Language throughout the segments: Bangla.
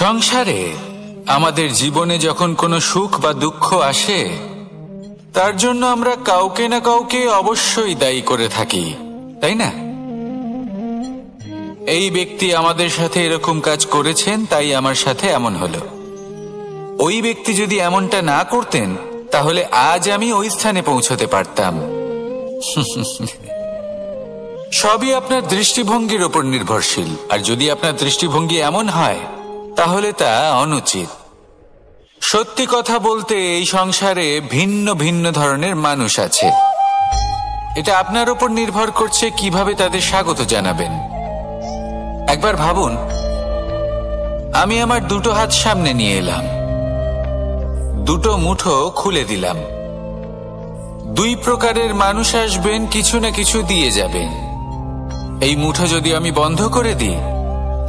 সংসারে আমাদের জীবনে যখন কোনো সুখ বা দুঃখ আসে, তার জন্য আমরা কাউকে না কাউকে অবশ্যই দায়ী করে থাকি, তাই না? এই ব্যক্তি আমাদের সাথে এরকম কাজ করেছেন, তাই আমার সাথে এমন হলো। ওই ব্যক্তি যদি এমনটা না করতেন, তাহলে আজ আমি ওই স্থানে পৌঁছতে পারতাম। সবই আপনার দৃষ্টিভঙ্গির উপর নির্ভরশীল, আর যদি আপনার দৃষ্টিভঙ্গি এমন হয়, তাহলে তা অনুচিত। সত্যি কথা বলতে এই সংসারে ভিন্ন ভিন্ন ধরনের মানুষ আছে। এটা আপনার উপর নির্ভর করছে কিভাবে তাদের স্বাগত জানাবেন। একবার ভাবুন, আমি আমার দুটো হাত সামনে নিয়ে এলাম, দুটো মুঠো খুলে দিলাম। দুই প্রকারের মানুষ আসবেন, কিছু না কিছু দিয়ে যাবেন। এই মুঠো যদি আমি বন্ধ করে দিই,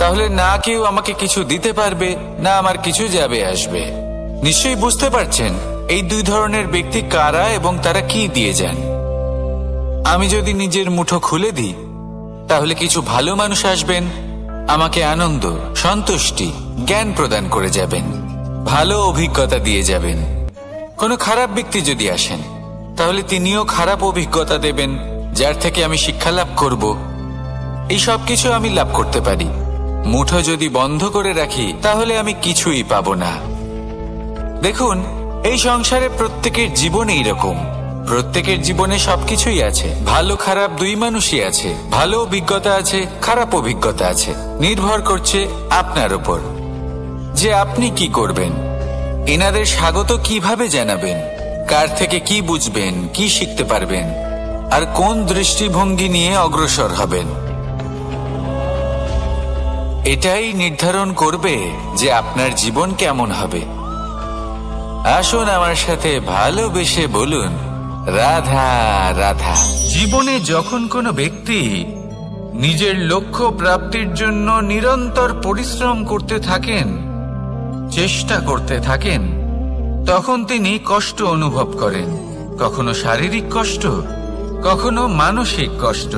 তাহলে না কেউ আমাকে কিছু দিতে পারবে, না আমার কিছু যাবে আসবে। নিশ্চয়ই বুঝতে পারছেন এই দুই ধরনের ব্যক্তি কারা এবং তারা কি দিয়ে যান। আমি যদি নিজের মুঠো খুলে দিই, তাহলে কিছু ভালো মানুষ আসবেন, আমাকে আনন্দ, সন্তুষ্টি, জ্ঞান প্রদান করে যাবেন, ভালো অভিজ্ঞতা দিয়ে যাবেন। কোনো খারাপ ব্যক্তি যদি আসেন, তাহলে তিনিও খারাপ অভিজ্ঞতা দেবেন, যার থেকে আমি শিক্ষা লাভ করব। এই সব কিছু আমি লাভ করতে পারি। মুঠো যদি বন্ধ করে রাখি, তাহলে আমি কিছুই পাবো না। দেখুন, এই সংসারে প্রত্যেকের জীবনে এইরকম। প্রত্যেকের জীবনে সবকিছুই আছে, ভালো খারাপ দুই মানুষই আছে। ভালো অভিজ্ঞতা আছে, খারাপ অভিজ্ঞতা আছে। নির্ভর করছে আপনার উপর যে আপনি কি করবেন। এনাদের স্বাগত কিভাবে জানাবেন, কার থেকে কি বুঝবেন, কি শিখতে পারবেন, আর কোন দৃষ্টিভঙ্গি নিয়ে অগ্রসর হবেন। এটাই নির্ধারণ করবে যে আপনার জীবন কেমন হবে। আসুন আমার সাথে ভালোবেসে বলুন, রাধা রাধা। জীবনে যখন কোনো ব্যক্তি নিজের লক্ষ্য প্রাপ্তির জন্য নিরন্তর পরিশ্রম করতে থাকেন, চেষ্টা করতে থাকেন, তখন তিনি কষ্ট অনুভব করেন। কখনো শারীরিক কষ্ট, কখনো মানসিক কষ্ট।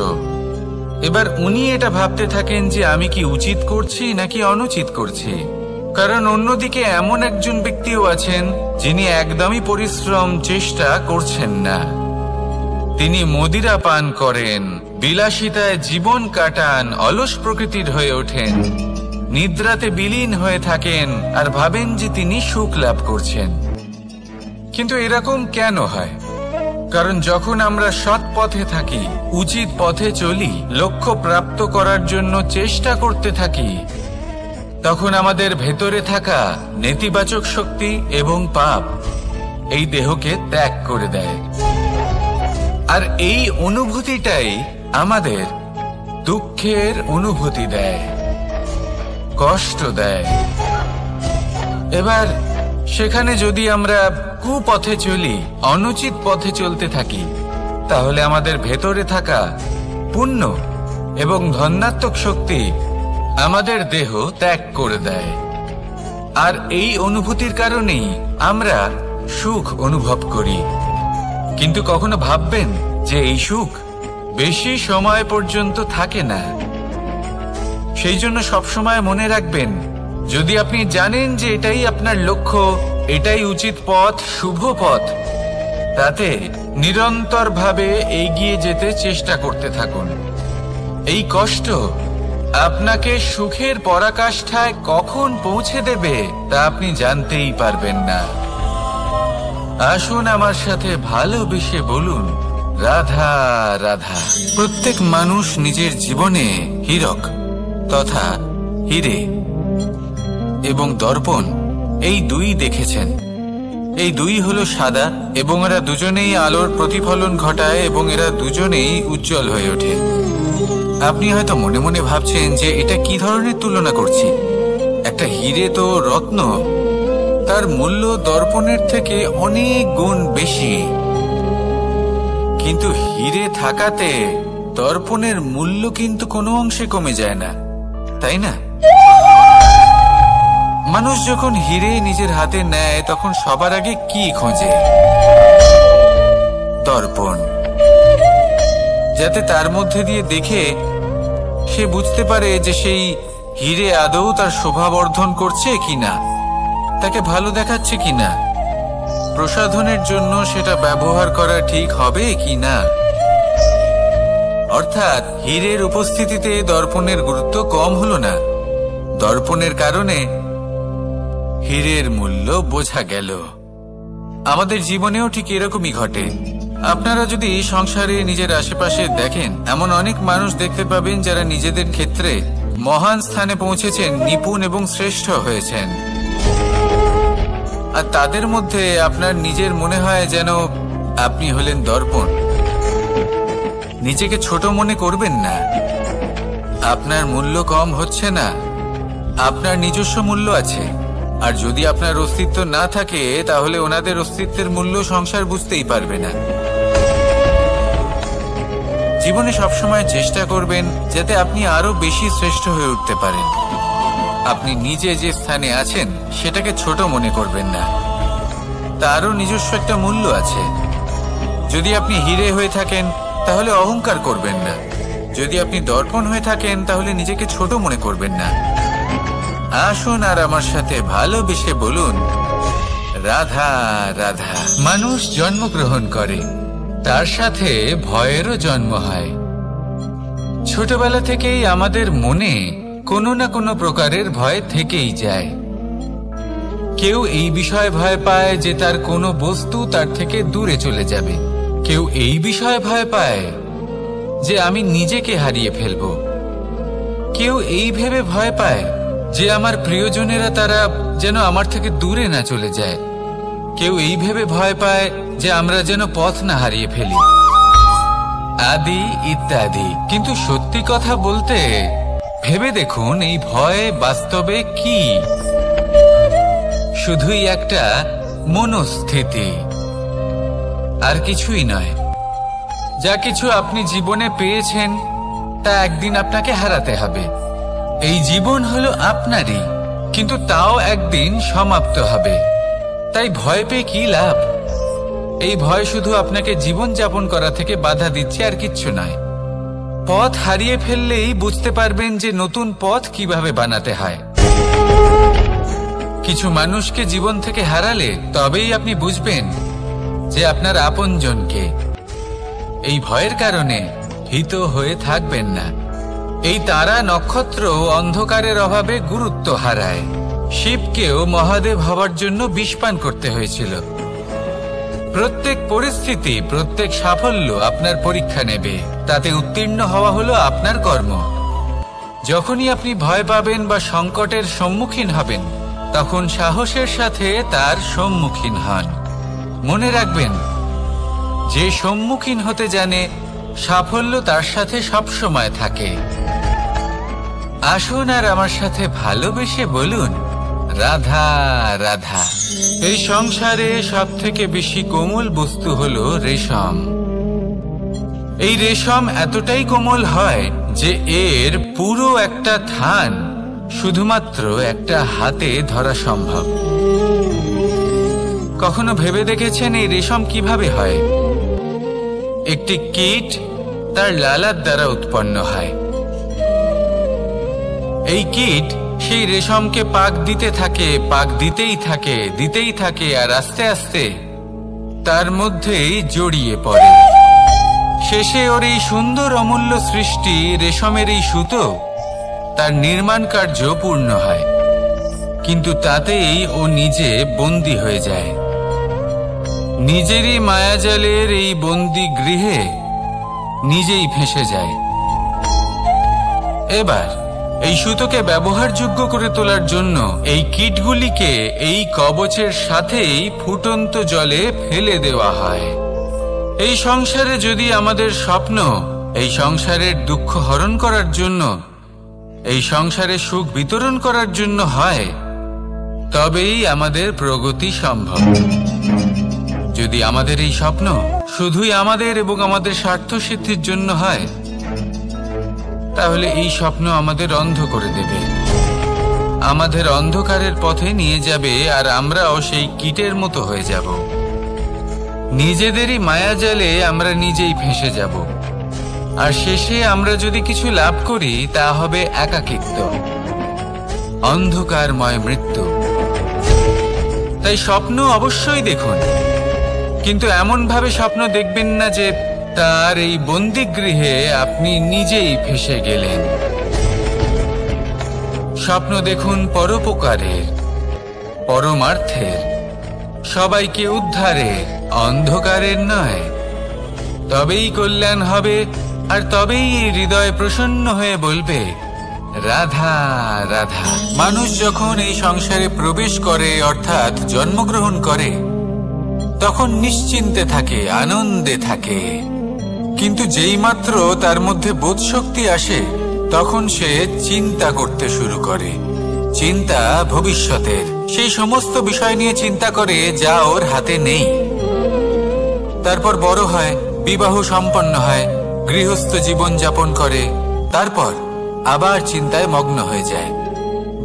এবার উনি এটা ভাবতে থাকেন যে আমি কি উচিত করছি নাকি অনুচিত করছি। কারণ অন্যদিকে এমন একজন ব্যক্তিও আছেন যিনি একদমই পরিশ্রম চেষ্টা করছেন না। তিনি মদিরা পান করেন, বিলাসিতায় জীবন কাটান, অলস প্রকৃতির হয়ে ওঠেন, নিদ্রাতে বিলীন হয়ে থাকেন আর ভাবেন যে তিনি সুখ লাভ করছেন। কিন্তু এরকম কেন হয়? কারণ যখন আমরা সৎ পথে থাকি, উচিত পথে চলি, লক্ষ্য প্রাপ্ত করার জন্য চেষ্টা করতে থাকি, তখন আমাদের ভেতরে থাকা নেতিবাচক শক্তি এবং পাপ এই দেহকে ত্যাগ করে দেয়। আর এই অনুভূতিটাই আমাদের দুঃখের অনুভূতি দেয়, কষ্ট দেয়। এবার সেখানে যদি আমরা কুপথে চলি, অনুচিত পথে চলতে থাকি, তাহলে আমাদের ভেতরে থাকা পুণ্য এবং ধনাত্মক শক্তি আমাদের দেহ ত্যাগ করে দেয়। আর এই অনুভূতির কারণেই আমরা সুখ অনুভব করি। কিন্তু কখনো ভাববেন যে এই সুখ বেশি সময় পর্যন্ত থাকে না। সেই জন্য সবসময় মনে রাখবেন, যদি আপনি জানেন যে এটাই আপনার লক্ষ্য, এটাই উচিত পথ, শুভ পথ, তাতে নিরন্তরভাবে এগিয়ে যেতে চেষ্টা করতে থাকুন। এই কষ্ট আপনাকে সুখের পরাকাষ্ঠায় কখন পৌঁছে দেবে তা আপনি জানতেই পারবেন না। আসুন আমার সাথে ভালোবেসে বলুন, রাধা রাধা। প্রত্যেক মানুষ নিজের জীবনে হীরক তথা হীরে এবং দর্পণ এই দুই দেখেছেন। এই দুই হলো সাদা এবং এরা দুজনেই আলোর প্রতিফলন ঘটায় এবং এরা দুজনেই উজ্জ্বল হয়ে ওঠে। আপনি হয়তো মনে মনে ভাবছেন যে এটা কি ধরনের তুলনা করছি। একটা হীরে তো রত্ন, তার মূল্য দর্পণের থেকে অনেক গুণ বেশি। কিন্তু হীরে থাকাতে দর্পণের মূল্য কিন্তু কোনো অংশে কমে যায় না, তাই না? মানুষ যখন হীরে নিজের হাতে নেয়, তখন সবার আগে কি খোঁজে? দর্পণ, যাতে তার মধ্যে দিয়ে দেখে সে বুঝতে পারে যে সেই হিরে আদৌ তার শোভাবর্ধন করছে কিনা, তাকে ভালো দেখাচ্ছে কিনা, প্রসাধনের জন্য সেটা ব্যবহার করা ঠিক হবে কিনা। অর্থাৎ হীরের উপস্থিতিতে দর্পণের গুরুত্ব কম হলো না, দর্পণের কারণে হীরের মূল্য বোঝা গেল। আমাদের জীবনেও ঠিক এরকমই ঘটে। আপনারা যদি সংসারে নিজের আশেপাশে দেখেন, এমন অনেক মানুষ দেখতে পাবেন যারা নিজেদের ক্ষেত্রে মহান স্থানে পৌঁছেছেন, নিপুণ এবং শ্রেষ্ঠ হয়েছেন। আর তাদের মধ্যে আপনার নিজের মনে হয় যেন আপনি হলেন দর্পণ। নিজেকে ছোট মনে করবেন না। আপনার মূল্য কম হচ্ছে না, আপনার নিজস্ব মূল্য আছে। আর যদি আপনার অস্তিত্ব না থাকে তাহলে ওনাদের অস্তিত্বের মূল্য সংসার বুঝতেই পারবে না। জীবনে সবসময় চেষ্টা করবেন যাতে আপনি আরো বেশি শ্রেষ্ঠ হয়ে উঠতে পারেন। আপনি নিজে যে স্থানে আছেন সেটাকে ছোট মনে করবেন না, তারও নিজস্ব একটা মূল্য আছে। যদি আপনি হিরে হয়ে থাকেন তাহলে অহংকার করবেন না, যদি আপনি দর্পণ হয়ে থাকেন তাহলে নিজেকে ছোট মনে করবেন না। আসুন আর আমার সাথে ভালোবেসে বলুন, রাধা রাধা। মানুষ জন্মগ্রহণ করে, তার সাথে ভয়েরও জন্ম হয়। ছোটবেলা থেকেই আমাদের মনে কোনো না কোনো প্রকারের ভয় থেকেই যায়। কেউ এই বিষয়ে ভয় পায় যে তার কোনো বস্তু তার থেকে দূরে চলে যাবে, কেউ এই বিষয়ে ভয় পায় যে আমি নিজেকে হারিয়ে ফেলব, কেউ এই ভেবে ভয় পায় যে আমার প্রিয়জনেরা তারা যেন আমার থেকে দূরে না চলে যায়, কেউ এই ভেবে ভয় পায় যে আমরা যেন পথ না হারিয়ে ফেলি, আদি ইত্যাদি। কিন্তু সত্যি কথা বলতে ভেবে দেখুন, এই ভয় বাস্তবে কি? শুধুই একটা মনস্থিতি, আর কিছুই নয়। যা কিছু আপনি জীবনে পেয়েছেন তা একদিন আপনাকে হারাতে হবে। এই জীবন হলো আপনারই, কিন্তু তাও একদিন সমাপ্ত হবে। তাই ভয় পেয়ে কি লাভ? এই ভয় শুধু আপনাকে জীবন যাপন করা থেকে বাধা দিচ্ছে, আর কিচ্ছু নয়। পথ হারিয়ে ফেললেই বুঝতে পারবেন যে নতুন পথ কিভাবে বানাতে হয়। কিছু মানুষকে জীবন থেকে হারালে তবেই আপনি বুঝবেন যে আপনার আপনজনকে। এই ভয়ের কারণে ভীত হয়ে থাকবেন না। এই তারা নক্ষত্র অন্ধকারের অভাবে গুরুত্ব হারায়। শিবকেও মহাদেব হওয়ার জন্য বিষ পান করতে হয়েছিল। প্রত্যেক পরিস্থিতি, প্রত্যেক সাফল্য আপনার পরীক্ষা নেবে, তাতে উত্তীর্ণ হওয়া হলো আপনার কর্ম। যখনই আপনি ভয় পাবেন বা সংকটের সম্মুখীন হবেন, তখন সাহসের সাথে তার সম্মুখীন হন। মনে রাখবেন, যে সম্মুখীন হতে জানে সাফল্য তার সাথে সবসময় থাকে। আসুন আর আমার সাথে ভালোবেসে বলুন, রাধা রাধা। এই সংসারে সব থেকে বেশি কোমল বস্তু হলো রেশম। এই রেশম এতটাই কোমল হয় যে এর পুরো একটা থান শুধুমাত্র একটা হাতে ধরা সম্ভব। কখনো ভেবে দেখেছেন এই রেশম কিভাবে হয়? একটি কীট তার লালার দ্বারা উৎপন্ন হয়। এই কীট সেই রেশমকে পাক দিতে থাকে, পাক দিতেই থাকে, আর আস্তে আস্তে তার মধ্যেই জড়িয়ে পড়ে। শেষে ওর এই সুন্দর অমূল্য সৃষ্টি রেশমের এই সুতো, তার নির্মাণ কার্য পূর্ণ হয়। কিন্তু তাতেই ও নিজে বন্দী হয়ে যায়। নিজেরই মায়াজালের এই বন্দী গৃহে নিজেই ফেঁসে যায়। এবার এই সুতোকে ব্যবহারযোগ্য করে তোলার জন্য এই কীটগুলিকে এই কবচের সাথেই ফুটন্ত জলে ফেলে দেওয়া হয়। এই সংসারে যদি আমাদের স্বপ্ন এই সংসারের দুঃখ হরণ করার জন্য, এই সংসারে সুখ বিতরণ করার জন্য হয়, তবেই আমাদের প্রগতি সম্ভব। যদি আমাদের এই স্বপ্ন শুধুই আমাদের এবং আমাদের স্বার্থ সিদ্ধির জন্য হয়, তাহলে এই স্বপ্ন আমাদের অন্ধ করে দেবে, আমাদের অন্ধকারের পথে নিয়ে যাবে, আর আমরাও সেই কীটের মতো হয়ে যাব। নিজেদেরই মায়াজালে আমরা নিজেই ফেঁসে যাব, আর শেষে আমরা যদি কিছু লাভ করি তা হবে একাকিত্ব। অন্ধকারময় মৃত্যু। তাই স্বপ্ন অবশ্যই দেখুন, কিন্তু এমন ভাবে স্বপ্ন দেখবেন না যে তার এই বন্দিগৃহে আপনি নিজেই ফেঁসে গেলেন। স্বপ্ন দেখুন পরোপকারের, পরমার্থের, সবাইকে উদ্ধারের, অন্ধকারের নয়। তবেই কল্যাণ হবে, আর তবেই হৃদয় প্রসন্ন হয়ে বলবে রাধা রাধা। মানুষ যখন এই সংসারে প্রবেশ করে, অর্থাৎ জন্মগ্রহণ করে, তখন নিশ্চিন্তে থাকে, আনন্দে থাকে। কিন্তু যেই মাত্র তার মধ্যে বোধশক্তি আসে, তখন সে চিন্তা করতে শুরু করে। চিন্তা ভবিষ্যতের, সেই সমস্ত বিষয় নিয়ে চিন্তা করে যা ওর হাতে নেই। তারপর বড় হয়, বিবাহ সম্পন্ন হয়, গৃহস্থ জীবন যাপন করে, তারপর আবার চিন্তায় মগ্ন হয়ে যায়।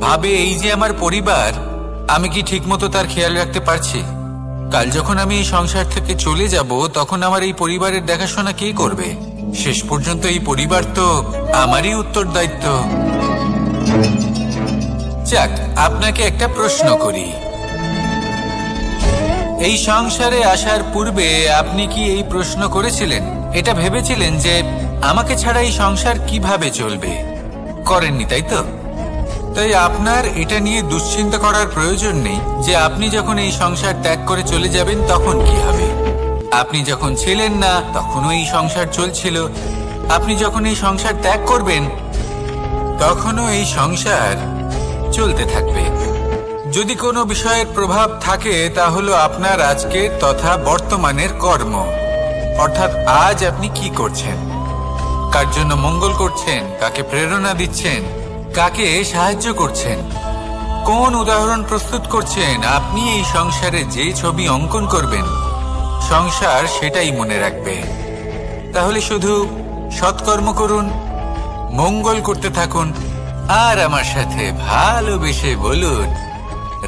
ভাবে এই যে আমার পরিবার, আমি কি ঠিকমতো তার খেয়াল রাখতে পারছি? কাল যখন আমি এই সংসার থেকে চলে যাব, তখন আমার এই পরিবারের দেখাশোনা কে করবে? শেষ পর্যন্ত এই পরিবার তো আমারই উত্তরদায়িত্ব। যাক, আপনাকে একটা প্রশ্ন করি। এই সংসারে আসার পূর্বে আপনি কি এই প্রশ্ন করেছিলেন, এটা ভেবেছিলেন যে আমাকে ছাড়া এই সংসার কিভাবে চলবে? করেননি, তাই তো? তাই আপনার এটা নিয়ে দুশ্চিন্তা করার প্রয়োজন নেই যে আপনি যখন এই সংসার ত্যাগ করে চলে যাবেন তখন কি হবে। আপনি যখন ছিলেন না তখনও এই সংসার চলছিল, আপনি যখন এই সংসার ত্যাগ করবেন তখনও এই সংসার চলতে থাকবে। যদি কোনো বিষয়ের প্রভাব থাকে, তা হলো আপনার আজকের তথা বর্তমানের কর্ম। অর্থাৎ আজ আপনি কি করছেন, কার জন্য মঙ্গল করছেন, কাকে প্রেরণা দিচ্ছেন, কাকে সাহায্য করছেন, কোন উদাহরণ প্রস্তুত করছেন। আপনি এই সংসারে যে ছবি অঙ্কন করবেন, সংসার সেটাই মনে রাখবে। তাহলে শুধু সৎকর্ম করুন, মঙ্গল করতে থাকুন, আর আমার সাথে ভালোবেসে বলুন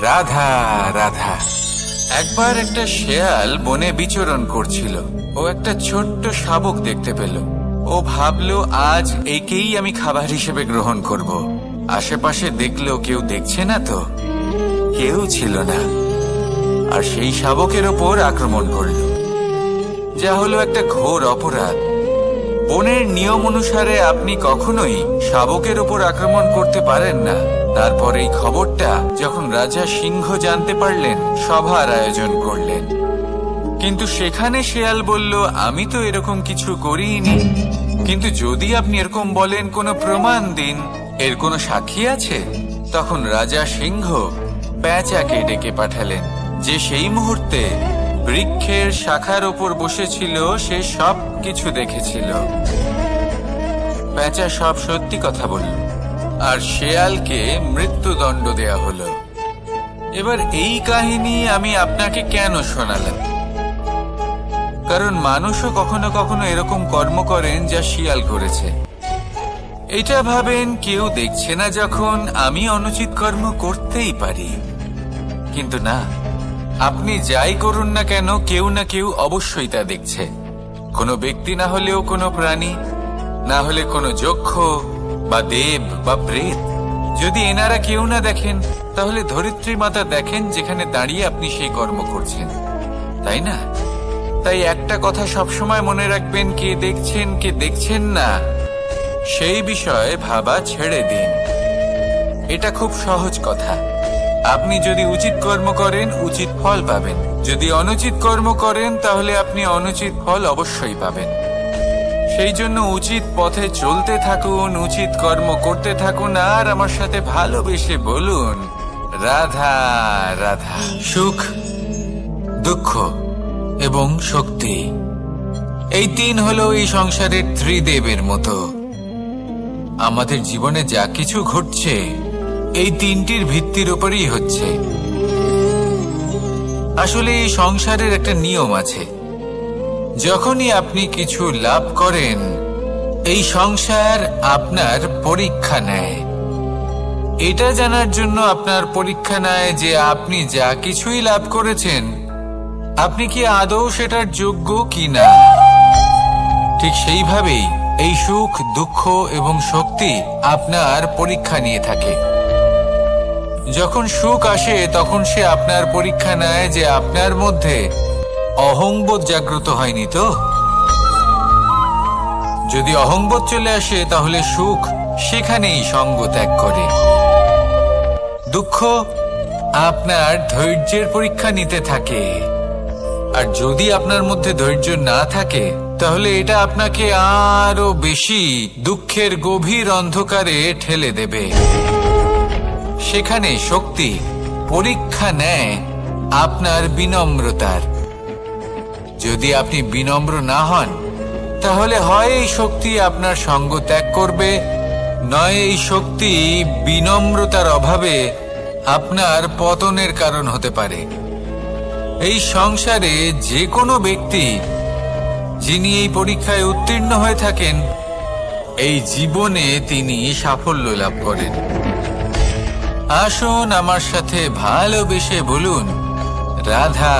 রাধা রাধা। একবার একটা শেয়াল বনে বিচরণ করছিল। ও একটা ছোট্ট শাবক দেখতে পেল। ও ভাবলো, আজ একেই আমি খাবার হিসেবে গ্রহণ করব। আশেপাশে দেখলো, কেউ দেখছে না তো? কেউ ছিল না। আর সেই শাবকের ওপর আক্রমণ করলো, যা হলো একটা ঘোর অপরাধ। বনের নিয়ম অনুসারে আপনি কখনোই শাবকের ওপর আক্রমণ করতে পারেন না। তারপর এই খবরটা যখন রাজা সিংহ জানতে পারলেন, সভার আয়োজন করলেন। কিন্তু সেখানে শেয়াল বলল, আমি তো এরকম কিছু করিনি। কিন্তু যদি আপনি এরকম বলেন, কোনো প্রমাণ দিন, এর কোনো সাক্ষী আছে? তখন রাজা সিংহ পেঁচাকে ডেকে পাঠালেন, যে সেই মুহূর্তে বৃক্ষের শাখার ওপর বসেছিল। সে সব কিছু দেখেছিল। পেঁচা সব সত্যি কথা বলল, আর শেয়ালকে মৃত্যুদণ্ড দেয়া হলো। এবার এই কাহিনী আমি আপনাকে কেন শোনালাম? কারণ মানুষও কখনো কখনো এরকম কর্ম করেন যা শিয়াল করেছে। এটা ভাবেন, কেউ দেখছে না যখন, আমি অনুচিত কর্ম করতেই পারি। কিন্তু না, আপনি যাই করুন না কেন, কেউ না কেউ অবশ্যই তা দেখছে। কোনো ব্যক্তি না হলেও কোনো প্রাণী, না হলে কোনো যক্ষ বা দেব বা প্রেত। যদি এনারা কেউ না দেখেন, তাহলে ধরিত্রী মাতা দেখেন, যেখানে দাঁড়িয়ে আপনি সেই কর্ম করছেন, তাই না? তাই একটা কথা সবসময় মনে রাখবেন, কে দেখছেন কে দেখছেন না সেই বিষয়ে ভাবা ছেড়ে দিন। এটা খুব সহজ কথা। আপনি যদি উচিত কর্ম করেন, উচিত ফল পাবেন। যদি অনুচিত কর্ম করেন, তাহলে আপনি অনুচিত ফল অবশ্যই পাবেন। সেই জন্য উচিত পথে চলতে থাকুন, উচিত কর্ম করতে থাকুন, আর আমার সাথে ভালোবেসে বলুন রাধা রাধা। সুখ, দুঃখ এবং শক্তি, এই তিন হলো এই সংসারের ত্রিদেবের মতো। আমাদের জীবনে যা কিছু ঘটছে, এই তিনটির ভিত্তির উপরই হচ্ছে। আসলে এই সংসারের একটা নিয়ম আছে। যখনই আপনি কিছু লাভ করেন, এই সংসার আপনার পরীক্ষা নেয়। এটা জানার জন্য আপনার পরীক্ষা নেয় যে আপনি যা কিছুই লাভ করেছেন, আপনি কি আদৌ সেটার যোগ্য কি না। ঠিক সেইভাবেই এই সুখ, দুঃখ এবং শক্তি আপনার পরীক্ষা নিয়ে থাকে। যখন সুখ আসে তখন সে আপনার পরীক্ষা নেয় যে আপনার মধ্যে অহংবোধ জাগ্রত হয়নি তো। যদি অহংবোধ চলে আসে তাহলে সুখ সেখানেই সঙ্গ ত্যাগ করে। দুঃখ আপনার ধৈর্যের পরীক্ষা নিতে থাকে, আর যদি আপনার মধ্যে ধৈর্য না থাকে তাহলে এটা আপনাকে আরো বেশি দুঃখের গভীর অন্ধকারে ঠেলে দেবে। সেখানে শক্তি পরীক্ষা নেয় আপনার বিনম্রতার। যদি আপনি বিনম্র না হন তাহলে হয় এই শক্তি আপনার সঙ্গ ত্যাগ করবে, নয় এই শক্তি বিনম্রতার অভাবে আপনার পতনের কারণ হতে পারে। এই সংসারে যে কোনো ব্যক্তি যিনি এই পরীক্ষায় উত্তীর্ণ হয়ে থাকেন, এই জীবনে তিনি সাফল্য লাভ করেন। আসুন আমার সাথে ভালোবেসে বলুন, রাধা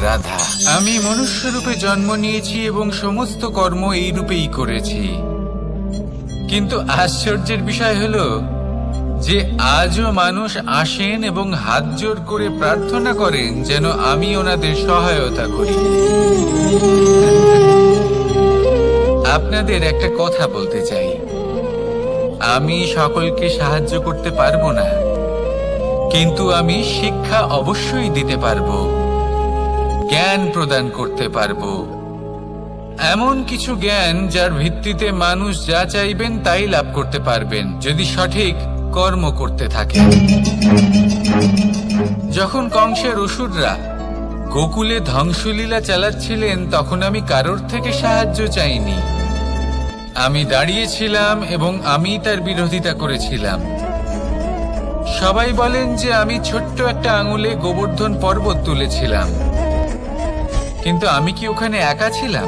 রাধা। আমি মনুষ্য রূপে জন্ম নিয়েছি এবং সমস্ত কর্ম এই রূপেই করেছি, কিন্তু আশ্চর্যের বিষয় হলো যে আজও মানুষ আসেন এবং হাত জোড় করে প্রার্থনা করেন যেন আমি ওনাদের সহায়তা করি। আপনাদের একটা কথা বলতে চাই, আমি সকলকে সাহায্য করতে পারবো না, কিন্তু আমি শিক্ষা অবশ্যই দিতে পারবো, জ্ঞান প্রদান করতে পারবো। এমন কিছু জ্ঞান যার ভিত্তিতে মানুষ যা চাইবেন তাই লাভ করতে পারবেন যদি সঠিক কর্ম করতে থাকেন। যখন কংসের অসুররা গোকুলে ধ্বংসলীলা চালাচ্ছিলেন তখন আমি কারোর থেকে সাহায্য চাইনি। আমি দাঁড়িয়েছিলাম এবং আমি তার বিরোধিতা করেছিলাম। সবাই বলেন যে আমি ছোট্ট একটা আঙুলে গোবর্ধন পর্বত তুলেছিলাম, কিন্তু আমি কি ওখানে একা ছিলাম?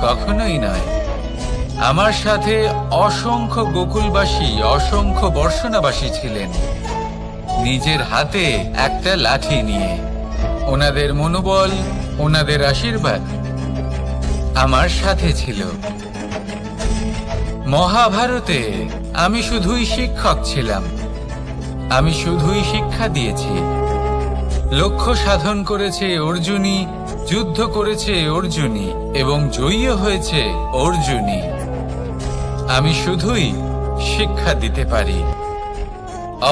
কখনোই নয়। আমার সাথে অসংখ্য গোকুলবাসী, অসংখ্য বর্ষণাবাসী ছিলেন, নিজের হাতে একটা লাঠি নিয়ে। ওনাদের মনোবল, ওনাদের আশীর্বাদ আমার সাথে ছিল। মহাভারতে আমি শুধুই শিক্ষক ছিলাম, আমি শুধুই শিক্ষা দিয়েছি। লক্ষ্য সাধন করেছে অর্জুনই, যুদ্ধ করেছে অর্জুনই এবং জয়ী হয়েছে অর্জুনই। আমি শুধুই শিক্ষা দিতে পারি।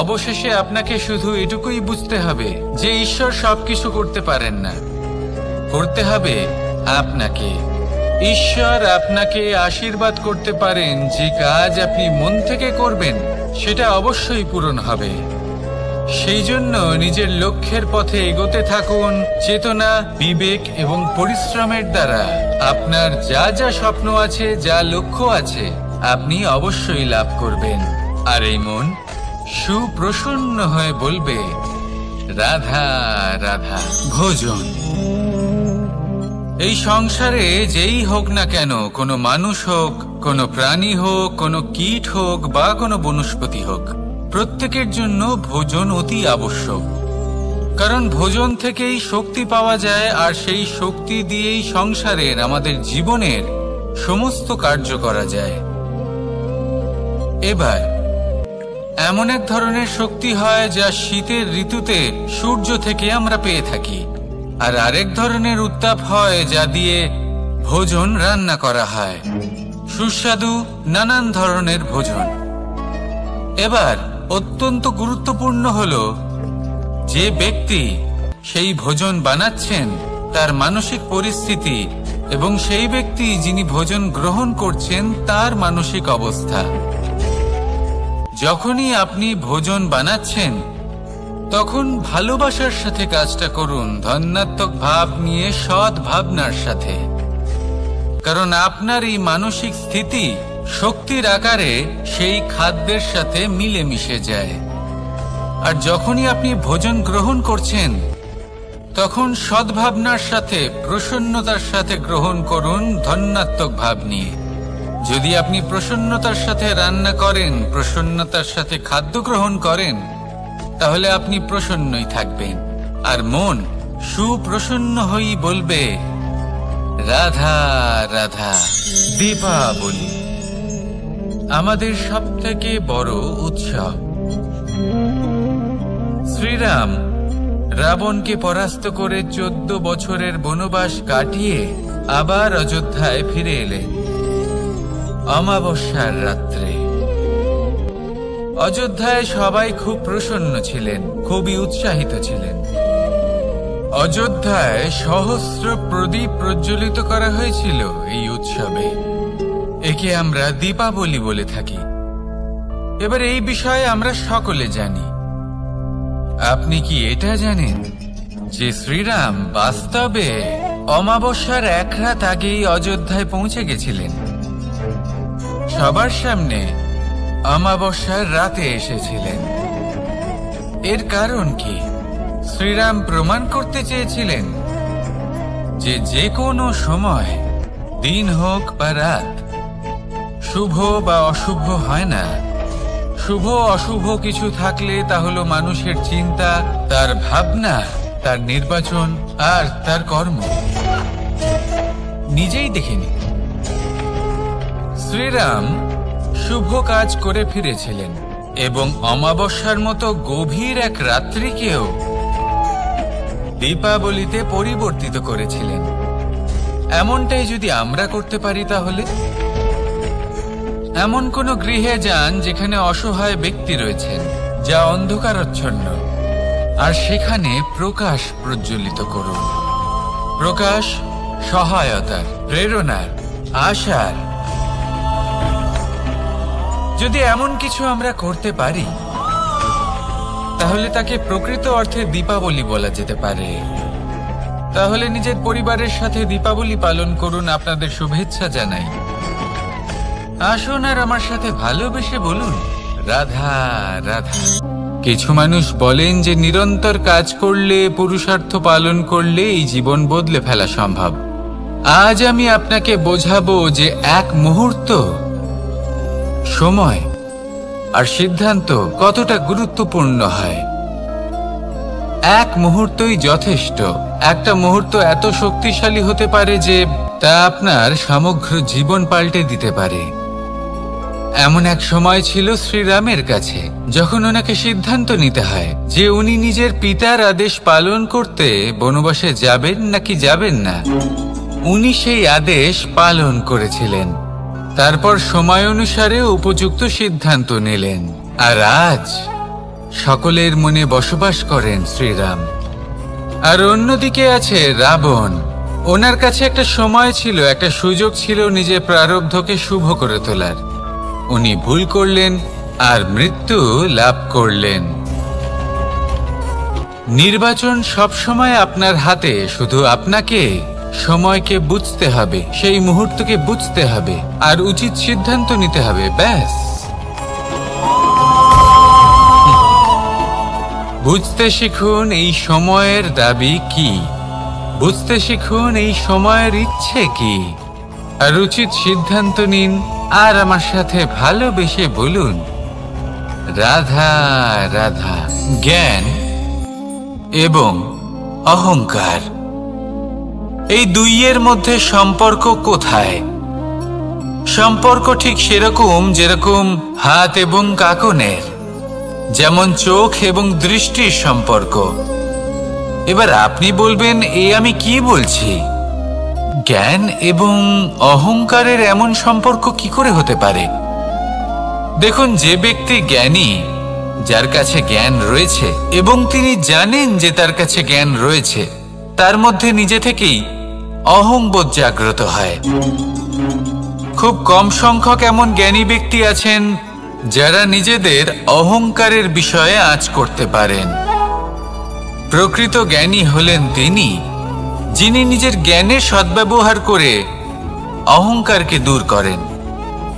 অবশেষে আপনাকে শুধু এটুকুই বুঝতে হবে যে ঈশ্বর সবকিছু করতে পারেন না, করতে হবে আপনাকে। ঈশ্বর আপনাকে আশীর্বাদ করতে পারেন যে কাজ আপনি মন থেকে করবেন সেটা অবশ্যই পূরণ হবে। সেই জন্য নিজের লক্ষ্যের পথে এগোতে থাকুন। চেতনা, বিবেক এবং পরিশ্রমের দ্বারা আপনার যা যা স্বপ্ন আছে, যা লক্ষ্য আছে, আপনি অবশ্যই লাভ করবেন। আর এই মন সুপ্রসন্ন হয়ে বলবে, রাধা রাধা। ভোজন। এই সংসারে যেই হোক না কেন, কোনো মানুষ হোক, কোনো প্রাণী হোক, কোনো কীট হোক বা কোনো বনস্পতি হোক, প্রত্যেকের জন্য ভোজন অতি আবশ্যক। কারণ ভোজন থেকেই শক্তি পাওয়া যায়, আর সেই শক্তি দিয়েই সংসারের, আমাদের জীবনের সমস্ত কার্য করা যায়। এবার এমন এক ধরনের শক্তি হয় যা শীতের ঋতুতে সূর্য থেকে আমরা পেয়ে থাকি, আর আরেক ধরনের উত্তাপ হয় যা দিয়ে ভোজন রান্না করা হয়, সুস্বাদু নানান ধরনের ভোজন। এবার অত্যন্ত গুরুত্বপূর্ণ হলো যে ব্যক্তি সেই ভোজন বানাচ্ছেন তার মানসিক পরিস্থিতি এবং সেই ব্যক্তি যিনি ভোজন গ্রহণ করছেন তার মানসিক অবস্থা। যখনই আপনি ভোজন বানাচ্ছেন তখন ভালোবাসার সাথে কাজটা করুন, ধন্যাত্মক ভাব নিয়ে, সৎ ভাবনার সাথে। কারণ আপনার এই মানসিক স্থিতি শক্তির আকারে সেই খাদ্যের সাথে মিলে মিশে যায়। আর যখনই আপনি ভোজন গ্রহণ করছেন তখন সদ্ভাবনার সাথে, প্রসন্নতার সাথে গ্রহণ করুন, ধন্যাত্মক ভাব নিয়ে। যদি আপনি প্রসন্নতার সাথে রান্না করেন, প্রসন্নতার সাথে খাদ্য গ্রহণ করেন, তাহলে আপনি প্রসন্নই থাকবেন, আর মন সুপ্রসন্ন হয়েই বলবে, রাধা রাধা। দীপাবলি আমাদের সবথেকে বড় উৎসব। শ্রীরাম রাবণকে পরাস্ত করে 14 বছরের বনবাস কাটিয়ে আবার অযোধ্যায় ফিরে এলেন অমাবস্যার রাত্রে। অযোধ্যায় সবাই খুব প্রসন্ন ছিলেন, খুবই উৎসাহিত ছিলেন। অযোধ্যায় সহস্র প্রদীপ প্রজ্বলিত করা হয়েছিল এই উৎসবে। একে আমরা দীপাবলি বলে থাকি। এবার এই বিষয়ে আমরা সকলে জানি। আপনি কি এটা জানেন যে শ্রীরাম বাস্তবে অমাবস্যার এক রাত আগেই অযোধ্যায় পৌঁছে গেছিলেন? সবার সামনে অমাবস্যার রাতে এসেছিলেন। এর কারণ কি? শ্রীরাম প্রমাণ করতে চেয়েছিলেন যে যে কোনো সময়, দিন হোক বা রাত, শুভ বা অশুভ হয় না। শুভ অশুভ কিছু থাকলে তা হলো মানুষের চিন্তা, তার ভাবনা, তার নির্বাচন আর তার কর্ম। নিজেই দেখিনি। শ্রীরাম শুভ কাজ করে ফিরেছিলেন এবং অমাবস্যার মতো গভীর এক রাত্রিকেও দীপাবলিতে পরিবর্তিত করেছিলেন। এমনটাই যদি আমরা করতে পারি, তাহলে এমন কোন গৃহে যান যেখানে অসহায় ব্যক্তি রয়েছেন, যা অন্ধকারাচ্ছন্ন, আর সেখানে প্রকাশ প্রজ্বলিত করুন। প্রকাশ সহায়তার, প্রেরণার, আশার। যদি এমন কিছু আমরা করতে পারি, তাহলে তাকে প্রকৃত অর্থে দীপাবলি বলা যেতে পারে। তাহলে নিজের পরিবারের সাথে দীপাবলি পালন করুন। আপনাদের শুভেচ্ছা জানাই। আসুন আর আমার সাথে ভালোবেসে বলুন, রাধা রাধা। কিছু মানুষ বলেন যে নিরন্তর কাজ করলে, পুরুষার্থ পালন করলে এই জীবন বদলে ফেলা সম্ভব। আজ আমি আপনাকে বোঝাবো যে এক মুহূর্ত, সময় আর সিদ্ধান্ত কতটা গুরুত্বপূর্ণ হয়। এক মুহূর্তই যথেষ্ট। একটা মুহূর্ত এত শক্তিশালী হতে পারে যে তা আপনার সমগ্র জীবন পাল্টে দিতে পারে। এমন এক সময় ছিল শ্রীরামের কাছে, যখন ওনাকে সিদ্ধান্ত নিতে হয় যে উনি নিজের পিতার আদেশ পালন করতে বনবাসে যাবেন নাকি যাবেন না। উনি সেই আদেশ পালন করেছিলেন। তারপর সময় অনুসারে উপযুক্ত সিদ্ধান্ত নিলেন। আর আজ সকলের মনে বসবাস করেন শ্রীরাম। আর অন্যদিকে আছে রাবণ। ওনার কাছে একটা সময় ছিল, একটা সুযোগ ছিল নিজের প্রারব্ধকে শুভ করে তোলার। উনি ভুল করলেন আর মৃত্যু লাভ করলেন। নির্বাচন সবসময় আপনার হাতে। শুধু আপনাকে সময়কে বুঝতে হবে, সেই মুহূর্তকে বুঝতে হবে আর উচিত সিদ্ধান্ত নিতে হবে, ব্যাস। বুঝতে শিখুন এই সময়ের দাবি কি, বুঝতে শিখুন এই সময়ের ইচ্ছে কি, আর উচিত সিদ্ধান্ত নিন। আর আমার সাথে ভালোবেসে বলুন, রাধা রাধা। জ্ঞান এবং অহংকার, এই দুইয়ের মধ্যে সম্পর্ক কোথায়? সম্পর্ক ঠিক সেরকম যেরকম হাত এবং কাঁকনের, যেমন চোখ এবং দৃষ্টির সম্পর্ক। এবার আপনি বলবেন, এ আমি কি বলছি? জ্ঞান এবং অহংকারের এমন সম্পর্ক কি করে হতে পারে? দেখুন, যে ব্যক্তি জ্ঞানী, যার কাছে জ্ঞান রয়েছে এবং তিনি জানেন যে তার কাছে জ্ঞান রয়েছে, তার মধ্যে নিজে থেকেই অহংবোধ জাগ্রত হয়। খুব কম সংখ্যক এমন জ্ঞানী ব্যক্তি আছেন যারা নিজেদের অহংকারের বিষয়ে আঁচ করতে পারেন। প্রকৃত জ্ঞানী হলেন তিনি, যিনি নিজের জ্ঞানের সদ্ব্যবহার করে অহংকারকে দূর করেন।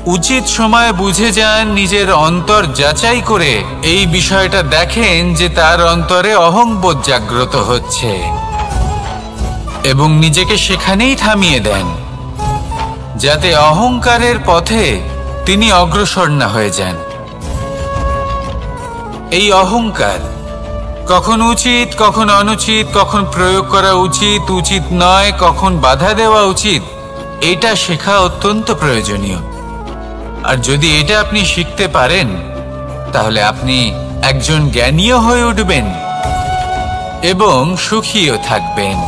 উচিত সময় বুঝে যান, নিজের অন্তর যাচাই করে এই বিষয়টা দেখেন যে তার অন্তরে অহংবোধ জাগ্রত হচ্ছে এবং নিজেকে সেখানেই থামিয়ে দেন, যাতে অহংকারের পথে তিনি অগ্রসর না হয়ে যান। এই অহংকার কখন উচিত, কখন অনুচিত, কখন প্রয়োগ করা উচিত, উচিত নয়, কখন বাধা দেওয়া উচিত, এটা শেখা অত্যন্ত প্রয়োজনীয়। আর যদি এটা আপনি শিখতে পারেন, তাহলে আপনি একজন জ্ঞানীও হয়ে উঠবেন এবং সুখীও থাকবেন।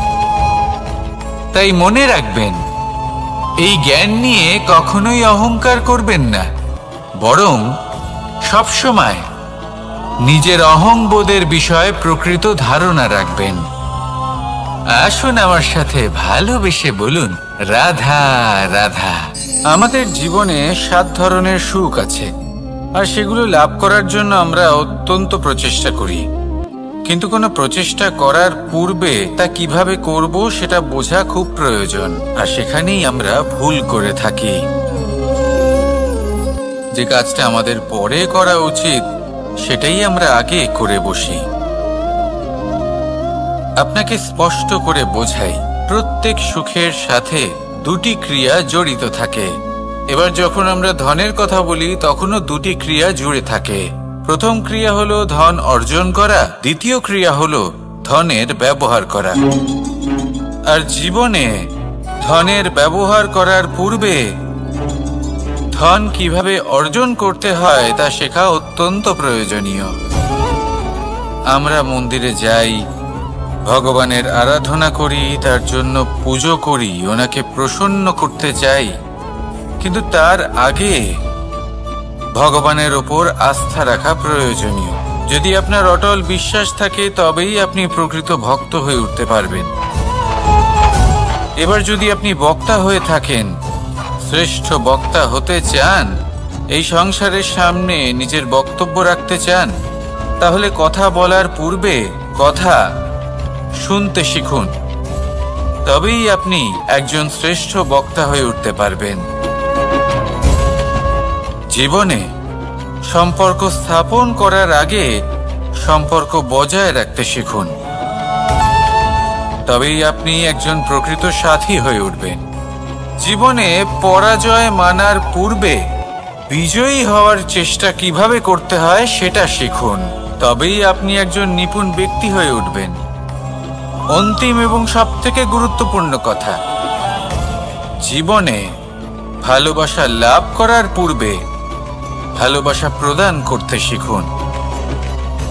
তাই মনে রাখবেন, এই জ্ঞান নিয়ে কখনোই অহংকার করবেন না, বরং সবসময় নিজের অহংবোধের বিষয়ে প্রকৃত ধারণা রাখবেন। আসুন আমার সাথে ভালোবেসে বলুন, রাধা রাধা। আমাদের জীবনে 7 ধরনের সুখ আছে, আর সেগুলো লাভ করার জন্য আমরা অত্যন্ত প্রচেষ্টা করি। কিন্তু কোনো প্রচেষ্টা করার পূর্বে তা কিভাবে করব সেটা বোঝা খুব প্রয়োজন, আর সেখানেই আমরা ভুল করে থাকি। যে কাজটা আমাদের পরে করা উচিত সেটাই আমরা আগে করে বসি। আপনাকে স্পষ্ট করে বোঝাই, প্রত্যেক সুখের সাথে 2টি ক্রিয়া জড়িত থাকে। এবার যখন আমরা ধনের কথা বলি তখনও 2টি ক্রিয়া জুড়ে থাকে। প্রথম ক্রিয়া হলো ধন অর্জন করা, দ্বিতীয় ক্রিয়া হলো ধনের ব্যবহার করা। আর জীবনে ধনের ব্যবহার করার পূর্বে ধন কিভাবে অর্জন করতে হয় তা শেখা অত্যন্ত প্রয়োজনীয়। আমরা মন্দিরে যাই, ভগবানের আরাধনা করি, তার জন্য পুজো করি, ওনাকে প্রসন্ন করতে চাই, কিন্তু তার আগে ভগবানের ওপর আস্থা রাখা প্রয়োজনীয়। যদি আপনার অটল বিশ্বাস থাকে তবেই আপনি প্রকৃত ভক্ত হয়ে উঠতে পারবেন। এবার যদি আপনি বক্তা হয়ে থাকেন, শ্রেষ্ঠ বক্তা হতে চান, এই সংসারের সামনে নিজের বক্তব্য রাখতে চান, তাহলে কথা বলার পূর্বে কথা শুনতে শিখুন। তবেই আপনি একজন শ্রেষ্ঠ বক্তা হয়ে উঠতে পারবেন। জীবনে সম্পর্ক স্থাপন করার আগে সম্পর্ক বজায় রাখতে শিখুন, তবেই আপনি একজন প্রকৃত সাথী হয়ে উঠবেন। জীবনে পরাজয় মানার পূর্বে বিজয়ী হওয়ার চেষ্টা কিভাবে করতে হয় সেটা শিখুন, তবেই আপনি একজন নিপুণ ব্যক্তি হয়ে উঠবেন। অন্তিম এবং সবথেকে গুরুত্বপূর্ণ কথা, জীবনে ভালোবাসা লাভ করার পূর্বে ভালোবাসা প্রদান করতে শিখুন,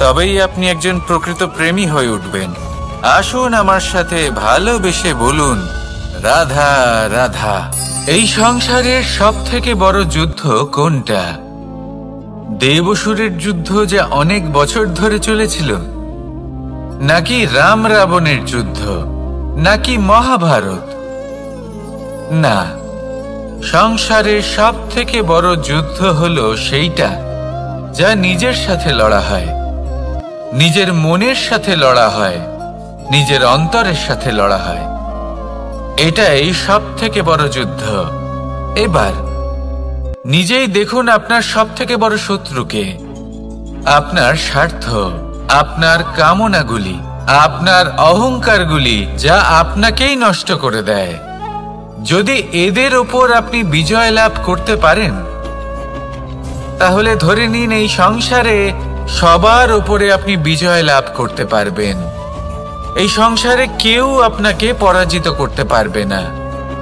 তবেই আপনি একজন প্রকৃত প্রেমী হয়ে উঠবেন। আসুন আমার সাথে ভালোবেসে বলুন, রাধা রাধা। এই সংসারের সবথেকে বড় যুদ্ধ কোনটা? দেব-অসুরের যুদ্ধ যা অনেক বছর ধরে চলেছিল, নাকি রাম রাবণের যুদ্ধ, নাকি মহাভারত? না, সংসারের সবথেকে বড় যুদ্ধ হলো সেইটা যা নিজের সাথে লড়া হয়, নিজের মনের সাথে লড়া হয়, নিজের অন্তরের সাথে লড়া হয়। এটাই সবথেকে বড় যুদ্ধ। এবার নিজেই দেখুন আপনার সবথেকে বড় শত্রুকে। আপনার স্বার্থ, আপনার কামনাগুলি, আপনার অহংকারগুলি, যা আপনাকেই নষ্ট করে দেয়। যদি এদের ওপর আপনি বিজয় লাভ করতে পারেন, তাহলে ধরে নিন এই সংসারে সবার ওপরে আপনি বিজয় লাভ করতে পারবেন। এই সংসারে কেউ আপনাকে পরাজিত করতে পারবে না,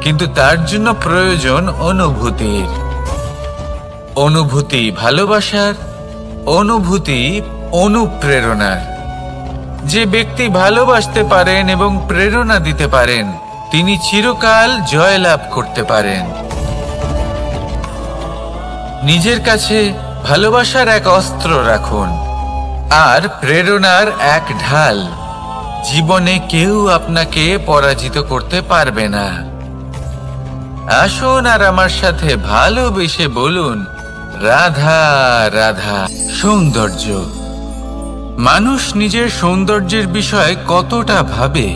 কিন্তু তার জন্য প্রয়োজন অনুভূতির। অনুভূতি ভালোবাসার, অনুভূতি অনুপ্রেরণার। যে ব্যক্তি ভালোবাসতে পারেন এবং প্রেরণা দিতে পারেন, তিনি চিরকাল জয়লাভ করতে পারেন। নিজের কাছে ভালোবাসার এক অস্ত্র রাখুন আর প্রেরণার এক ঢাল। জীবনে কেউ আপনাকে পরাজিত করতে পারবে না। আসুন আর আমার সাথে ভালোবেসে বলুন, রাধা রাধা। সৌন্দর্য। মানুষ নিজের সৌন্দর্যের বিষয়ে কতটা ভাবে,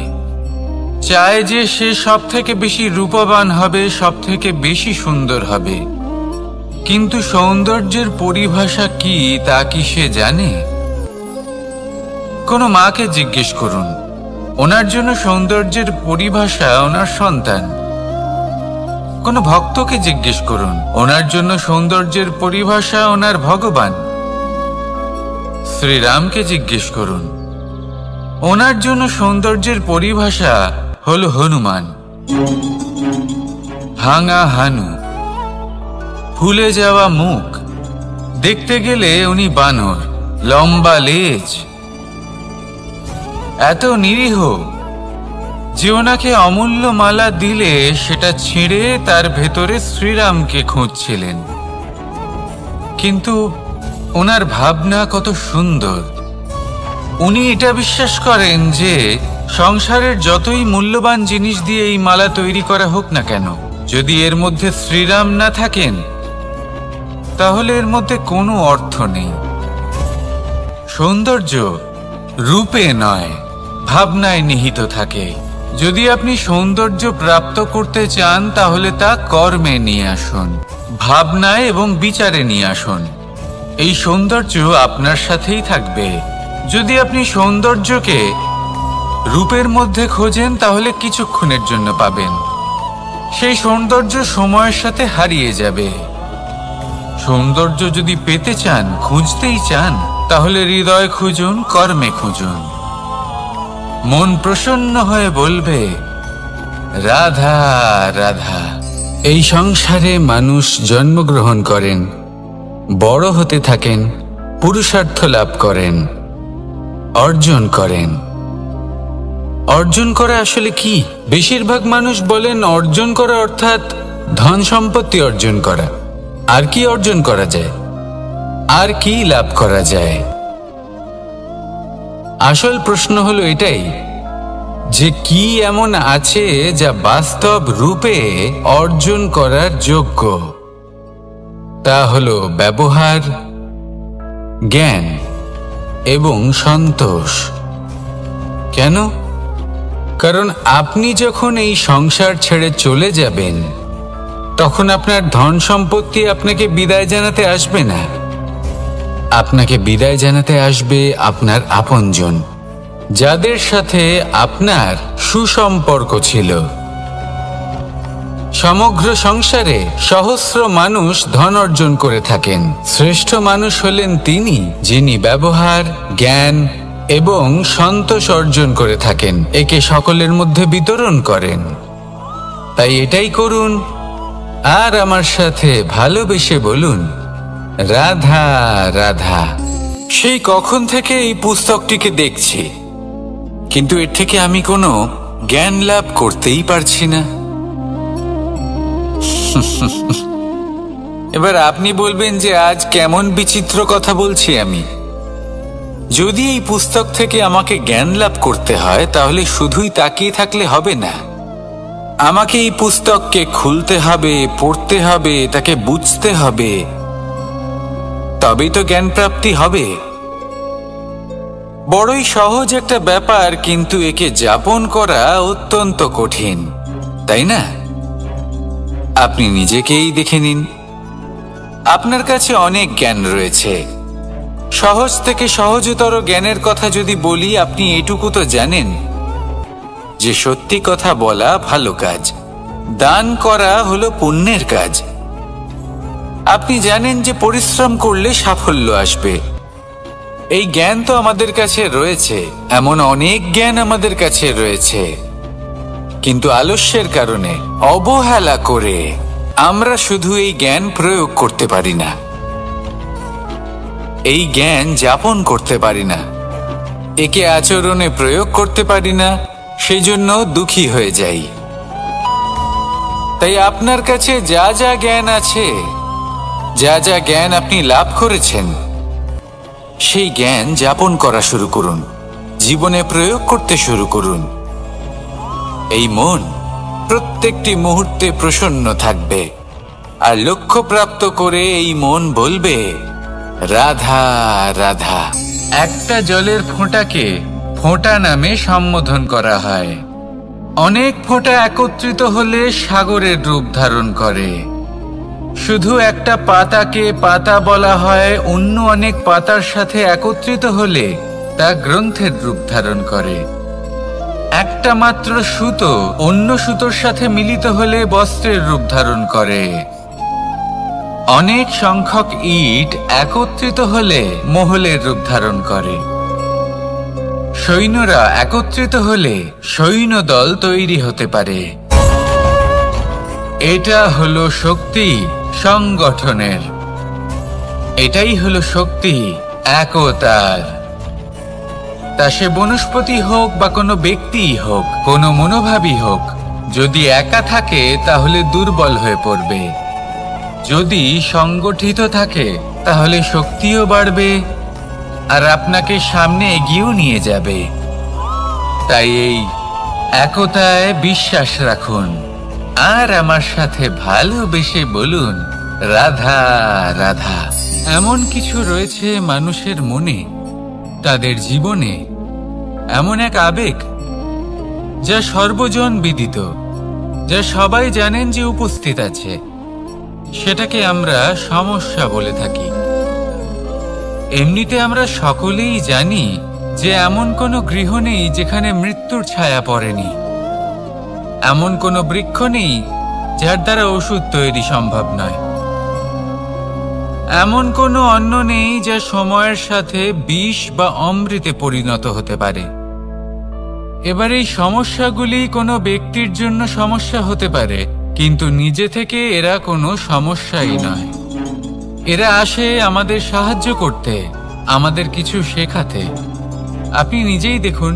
চায় যে সে সব থেকে বেশি রূপবান হবে, সব থেকে বেশি সুন্দর হবে, কিন্তু সৌন্দর্যের পরিভাষা কি তা কি সে জানে? কোনো মাকে জিজ্ঞেস করুন, ওনার জন্য সৌন্দর্যের পরিভাষা ওনার সন্তান। কোনো ভক্তকে জিজ্ঞেস করুন, ওনার জন্য সৌন্দর্যের পরিভাষা ওনার ভগবান। শ্রীরামকে জিজ্ঞেস করুন, ওনার জন্য সৌন্দর্যের পরিভাষা হলো হনুমান। ভাঙা হানু, ফুলে যাওয়া মুখ, দেখতে গেলে উনি বানর, লম্বা লেজ, এত নিরীহ যে ওনাকে অমূল্য মালা দিলে সেটা ছিঁড়ে তার ভেতরে শ্রীরামকে খুঁজছিলেন। কিন্তু ওনার ভাবনা কত সুন্দর। উনি এটা বিশ্বাস করেন যে সংসারের যতই মূল্যবান জিনিস দিয়ে এই মালা তৈরি করা হোক না কেন, যদি এর মধ্যে শ্রীরাম না থাকেন তাহলে এর মধ্যে কোনো অর্থ নেই। সৌন্দর্য রূপে নয়, ভাবনায় নিহিত থাকে। যদি আপনি সৌন্দর্য প্রাপ্ত করতে চান তাহলে তা কর্মে নিয়ে আসুন, ভাবনায় এবং বিচারে নিয়ে আসুন। এই সৌন্দর্য আপনার সাথেই থাকবে। যদি আপনি সৌন্দর্যকে রূপের মধ্যে খোঁজেন তাহলে কিছুক্ষণের জন্য পাবেন, সেই সৌন্দর্য সময়ের সাথে হারিয়ে যাবে। সৌন্দর্য যদি পেতে চান, খুঁজতেই চান, তাহলে হৃদয় খুঁজুন, কর্মে খুঁজুন। মন প্রসন্ন হয়ে বলবে রাধা রাধা। এই সংসারে মানুষ জন্মগ্রহণ করেন, বড় হতে থাকেন, পুরুষার্থ লাভ করেন, অর্জন করেন। অর্জন করা আসলে কি? বেশিরভাগ মানুষ বলেন অর্জন করা অর্থাৎ ধন সম্পত্তি অর্জন করা। আর কি অর্জন করা যায়? আর কি লাভ করা যায়? আসল প্রশ্ন হলো এটাই যে কি এমন আছে যা বাস্তব রূপে অর্জন করার যোগ্য। তা হলো ব্যবহার, জ্ঞান এবং সন্তোষ। কেন? কারণ আপনি যখন এই সংসার ছেড়ে চলে যাবেন তখন আপনার ধন সম্পত্তি আপনাকে বিদায় জানাতে আসবে না। আপনাকে বিদায় জানাতে আসবে আপনার আপনজন, যাদের সাথে আপনার সুসম্পর্ক ছিল। সমগ্র সংসারে সহস্র মানুষ ধন অর্জন করে থাকেন। শ্রেষ্ঠ মানুষ হলেন তিনি যিনি ব্যবহার, জ্ঞান এবং সন্তোষ অর্জন করে থাকেন, একে সকলের মধ্যে বিতরণ করেন। তাই এটাই করুন আর আমার সাথে ভালোবেসে বলুন রাধা রাধা। সেই কখন থেকে এই পুস্তকটিকে দেখছি, কিন্তু এর থেকে আমি কোনো জ্ঞান লাভ করতেই পারছি না। এবার আপনি বলবেন যে আজ কেমন বিচিত্র কথা বলছি আমি। যদি এই পুস্তক থেকে আমাকে জ্ঞান লাভ করতে হয় তাহলে শুধুই তাকিয়ে থাকলে হবে না। আমাকে এই পুস্তককে খুলতে হবে, পড়তে হবে, তাকে বুঝতে হবে, তবেই তো জ্ঞান প্রাপ্তি হবে। বড়ই সহজ একটা ব্যাপার, কিন্তু একে যাপন করা অত্যন্ত কঠিন, তাই না? আপনি নিজেকেই দেখে নিন। আপনার কাছে অনেক জ্ঞান রয়েছে। সহজ থেকে সহজতর জ্ঞানের কথা যদি বলি, আপনি এটুকু তো জানেন যে সত্যি কথা বলা ভালো কাজ, দান করা হলো পুণ্যের কাজ। আপনি জানেন যে পরিশ্রম করলে সাফল্য আসবে। এই জ্ঞান তো আমাদের কাছে রয়েছে, এমন অনেক জ্ঞান আমাদের কাছে রয়েছে, কিন্তু আলস্যের কারণে, অবহেলা করে আমরা শুধু এই জ্ঞান প্রয়োগ করতে পারি না, এই জ্ঞান যাপন করতে পারি না, একে আচরণে প্রয়োগ করতে পারি না, সেই জন্য দুঃখী হয়ে যাই। তাই আপনার কাছে যা যা জ্ঞান আছে, যা যা জ্ঞান আপনি লাভ করেছেন, সেই জ্ঞান যাপন করা শুরু করুন, জীবনে প্রয়োগ করতে শুরু করুন। এই মন প্রত্যেকটি মুহূর্তে প্রসন্ন থাকবে, আর লক্ষ্য প্রাপ্ত করে এই মন বলবে রাধা রাধা। একটা জলের ফোঁটাকে ফোঁটা নামে সম্বোধন করা হয়। অনেক ফোঁটা একত্রিত হলে সাগরের রূপ ধারণ করে। শুধু একটা পাতাকে পাতা বলা হয়, অন্য অনেক পাতার সাথে একত্রিত হলে তা গ্রন্থের রূপ ধারণ করে। একটা মাত্র সুতো অন্য সুতোর সাথে মিলিত হলে বস্ত্রের রূপ ধারণ করে। অনেক সংখ্যক ইট একত্রিত হলে মহলের রূপ ধারণ করে। সৈন্যরা একত্রিত হলে সৈন্যদল তৈরি হতে পারে। এটা হলো শক্তি সংগঠনের। এটাই হলো শক্তি একতার। তা সে বনস্পতি হোক বা কোনো ব্যক্তিই হোক, কোনো মনোভাবই হোক, যদি একা থাকে তাহলে দুর্বল হয়ে পড়বে। যদি সংগঠিত থাকে তাহলে শক্তিও বাড়বে আর আপনাকে সামনে এগিয়েও নিয়ে যাবে। তাই এই একতায় বিশ্বাস রাখুন আর আমার সাথে ভালোবেসে বলুন, রাধা রাধা। এমন কিছু রয়েছে মানুষের মনে, তাদের জীবনে এমন এক আবেগ যা সর্বজন বিদিত, যা সবাই জানেন যে উপস্থিত আছে। সেটাকে আমরা সমস্যা বলে থাকি। এমনিতে আমরা সকলেই জানি যে এমন কোনো গৃহ নেই যেখানে মৃত্যুর ছায়া পড়েনি, এমন কোনো বৃক্ষ নেই যার দ্বারা ওষুধ তৈরি সম্ভব নয়, এমন কোনো অন্ন নেই যা সময়ের সাথে বিষ বা অমৃতে পরিণত হতে পারে। এবার এই সমস্যাগুলি কোনো ব্যক্তির জন্য সমস্যা হতে পারে, কিন্তু নিজে থেকে এরা কোনো সমস্যাই নয়। এরা আসে আমাদের সাহায্য করতে, আমাদের কিছু শেখাতে। আপনি নিজেই দেখুন,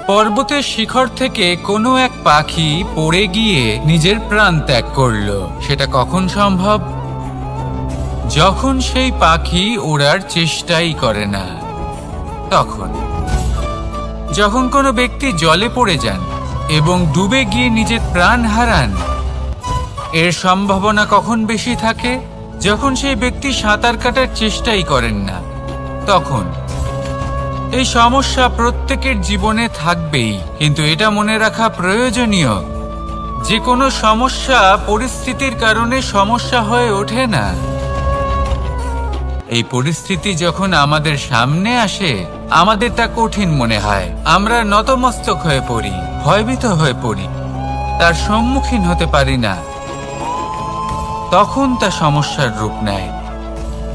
পর্বতের শিখর থেকে কোনো এক পাখি পড়ে গিয়ে নিজের প্রাণ ত্যাগ করলো। সেটা কখন সম্ভব? যখন সেই পাখি ওড়ার চেষ্টাই করে না। তখন যখন কোনো ব্যক্তি জলে পড়ে যান এবং ডুবে গিয়ে নিজের প্রাণ হারান, এর সম্ভাবনা কখন বেশি থাকে? যখন সেই ব্যক্তি সাঁতার কাটার চেষ্টাই করেন না। তখন এই সমস্যা প্রত্যেকের জীবনে থাকবেই, কিন্তু এটা মনে রাখা প্রয়োজনীয় যে কোনো সমস্যা পরিস্থিতির কারণে সমস্যা হয়ে ওঠে না। এই পরিস্থিতি যখন আমাদের সামনে আসে, আমাদের তা কঠিন মনে হয়। আমরা নতমস্তক হয়ে পড়ি, ভয়ভীত হয়ে পড়ি, তার সম্মুখীন হতে পারি না। তখন তা সমস্যার রূপ নেয়।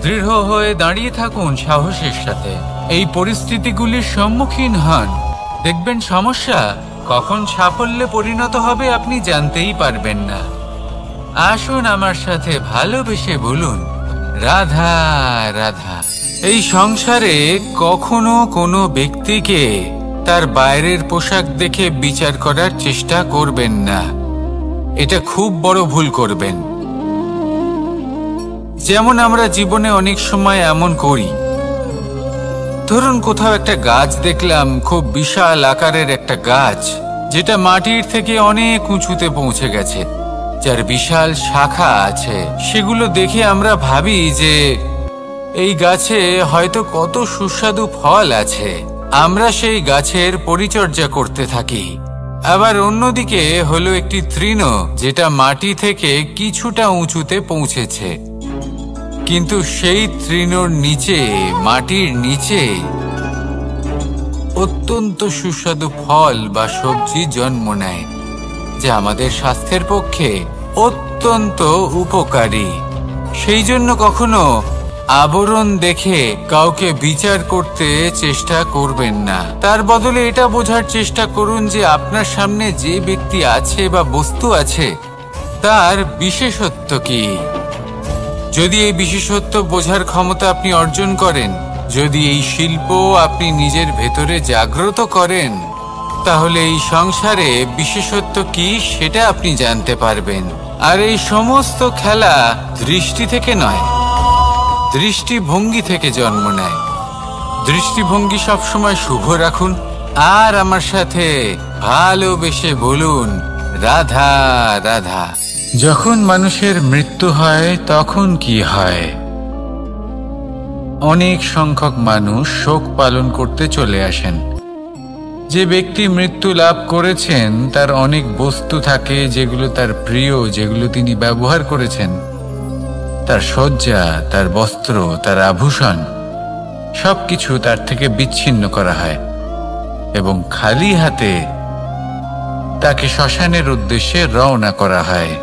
দৃঢ় হয়ে দাঁড়িয়ে থাকুন সাহসের সাথে, এই পরিস্থিতিগুলির সম্মুখীন হন। দেখবেন সমস্যা কখন সাফল্যে পরিণত হবে আপনি জানতেই পারবেন না। আসুন আমার সাথে ভালোবেসে বলুন, রাধা রাধা। এই সংসারে কখনো কোনো ব্যক্তিকে তার বাইরের পোশাক দেখে বিচার করার চেষ্টা করবেন না। এটা খুব বড় ভুল করবেন। যেমন আমরা জীবনে অনেক সময় এমন করি। ধরুন কোথাও একটা গাছ দেখলাম, খুব বিশাল আকারের একটা গাছ, যেটা মাটির থেকে অনেক উঁচুতে পৌঁছে গেছে, যার বিশাল শাখা আছে। সেগুলো দেখে আমরা ভাবি যে এই গাছে হয়তো কত সুস্বাদু ফল আছে। আমরা সেই গাছের পরিচর্যা করতে থাকি। আবার অন্যদিকে হলো একটি তৃণ, যেটা মাটি থেকে কিছুটা উঁচুতে পৌঁছেছে, কিন্তু সেই তৃণর নিচে, মাটির নিচে অত্যন্ত সুস্বাদু ফল বা সবজি জন্ম নেয়, যা আমাদের স্বাস্থ্যের পক্ষে অত্যন্ত উপকারী। সেই জন্য কখনো আবরণ দেখে কাউকে বিচার করতে চেষ্টা করবেন না। তার বদলে এটা বোঝার চেষ্টা করুন যে আপনার সামনে যে ব্যক্তি আছে বা বস্তু আছে, তার বিশেষত্ব কি। যদি এই বিশেষত্ব বোঝার ক্ষমতা আপনি অর্জন করেন, যদি এই শিল্প আপনি নিজের ভেতরে জাগ্রত করেন, তাহলে এই সংসারে বিশেষত্ব কি সেটা আপনি জানতে পারবেন। আর এই সমস্ত খেলা দৃষ্টি থেকে নয়, দৃষ্টিভঙ্গি থেকে জন্ম নেয়। দৃষ্টিভঙ্গি সবসময় শুভ রাখুন আর আমার সাথে ভালোবেসে বলুন, রাধা রাধা। যখন মানুষের মৃত্যু হয় তখন কি হয়? অনেক সংখ্যক মানুষ শোক পালন করতে চলে আসেন। যে ব্যক্তি মৃত্যু লাভ করেছেন তার অনেক বস্তু থাকে যেগুলো তার প্রিয়, যেগুলো তিনি ব্যবহার করেছেন। তার শয্যা, তার বস্ত্র, তার আভূষণ সবকিছু তার থেকে বিচ্ছিন্ন করা হয় এবং খালি হাতে তাকে শ্মশানের উদ্দেশ্যে রওনা করা হয়।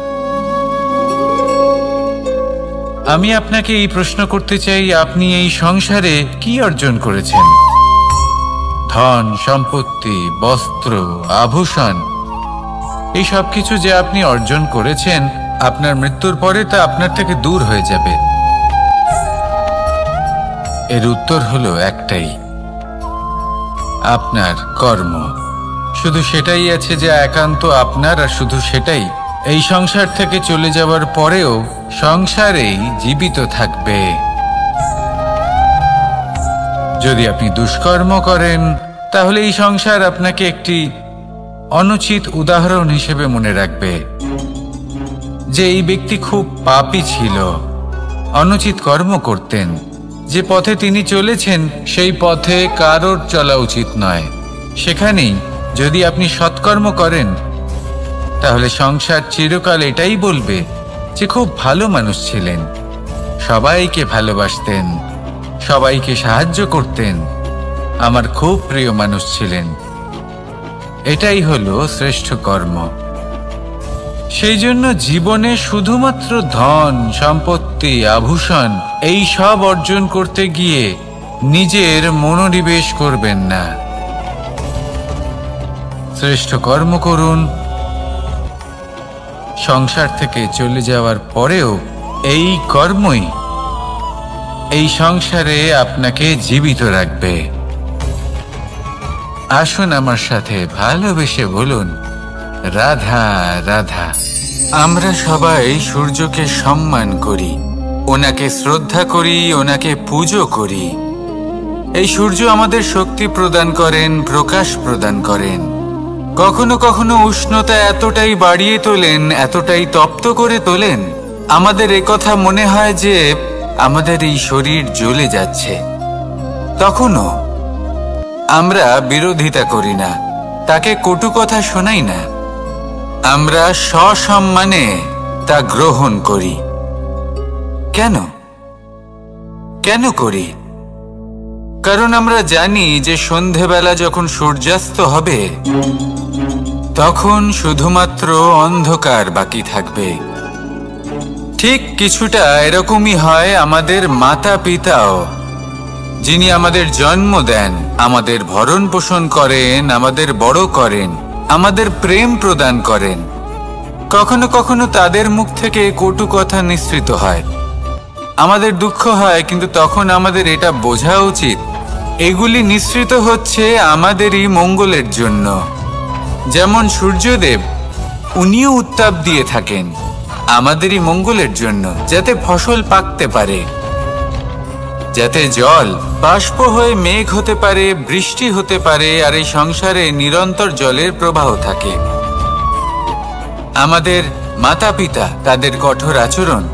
আমি আপনাকে এই প্রশ্ন করতে চাই, আপনি এই সংসারে কি অর্জন করেছেন? ধন সম্পত্তি, বস্ত্র, আভূষণ, এই সব কিছু যে আপনি অর্জন করেছেন, আপনার মৃত্যুর পরে তা আপনার থেকে দূর হয়ে যাবে। এর উত্তর হলো একটাই, আপনার কর্ম। শুধু সেটাই আছে যে একান্ত আপনার, আর শুধু সেটাই এই সংসার থেকে চলে যাওয়ার পরেও সংসারেই জীবিত থাকবে। যদি আপনি দুষ্কর্ম করেন তাহলে এই সংসার আপনাকে একটি অনুচিত উদাহরণ হিসেবে মনে রাখবে যে এই ব্যক্তি খুব পাপী ছিল, অনুচিত কর্ম করতেন। যে পথে তিনি চলেছেন সেই পথে কারোর চলা উচিত নয়। সেখানেই যদি আপনি সৎকর্ম করেন তাহলে সংসার চিরকাল এটাই বলবে যে খুব ভালো মানুষ ছিলেন, সবাইকে ভালোবাসতেন, সবাইকে সাহায্য করতেন, আমার খুব প্রিয় মানুষ ছিলেন। এটাই হলো শ্রেষ্ঠ কর্ম। সেই জন্য জীবনে শুধুমাত্র ধন সম্পত্তি আভূষণ এই সব অর্জন করতে গিয়ে নিজের মনোনিবেশ করবেন না। শ্রেষ্ঠ কর্ম করুন। সংসার থেকে চলে যাওয়ার পরেও এই কর্মই এই সংসারে আপনাকে জীবিত রাখবে। আসুন আমার সাথে ভালোবেসে বলুন, রাধা রাধা। আমরা সবাই সূর্যকে সম্মান করি, ওনাকে শ্রদ্ধা করি, ওনাকে পুজো করি। এই সূর্য আমাদের শক্তি প্রদান করেন, প্রকাশ প্রদান করেন। কখনো কখনো উষ্ণতা এতটাই বাড়িয়ে তোলেন, এতটাই তপ্ত করে তোলেন, আমাদের একথা মনে হয় যে আমাদের এই শরীর জ্বলে যাচ্ছে। তখনও আমরা বিরোধিতা করি না, তাকে কটু কথা শোনাই না। আমরা সসম্মানে তা গ্রহণ করি। কেন কেন করি? কারণ আমরা জানি যে সন্ধেবেলা যখন সূর্যাস্ত হবে তখন শুধুমাত্র অন্ধকার বাকি থাকবে। ঠিক কিছুটা এরকমই হয় আমাদের মাতা পিতাও, যিনি আমাদের জন্ম দেন, আমাদের ভরণ পোষণ করেন, আমাদের বড় করেন, আমাদের প্রেম প্রদান করেন। কখনো কখনো তাদের মুখ থেকে কটু কথা নিঃসৃত হয়, আমাদের দুঃখ হয়, কিন্তু তখন আমাদের এটা বোঝা উচিত এগুলি নিঃসৃত হচ্ছে আমাদেরই মঙ্গলের জন্য। যেমন সূর্যদেব, উনিও উত্তাপ দিয়ে থাকেন আমাদেরই মঙ্গলের জন্য, যাতে ফসল পাকতে পারে, যাতে জল বাষ্প হয়ে মেঘ হতে পারে, বৃষ্টি হতে পারে, আর এই সংসারে নিরন্তর জলের প্রবাহ থাকে। আমাদের মাতা পিতা, তাদের কঠোর আচরণ,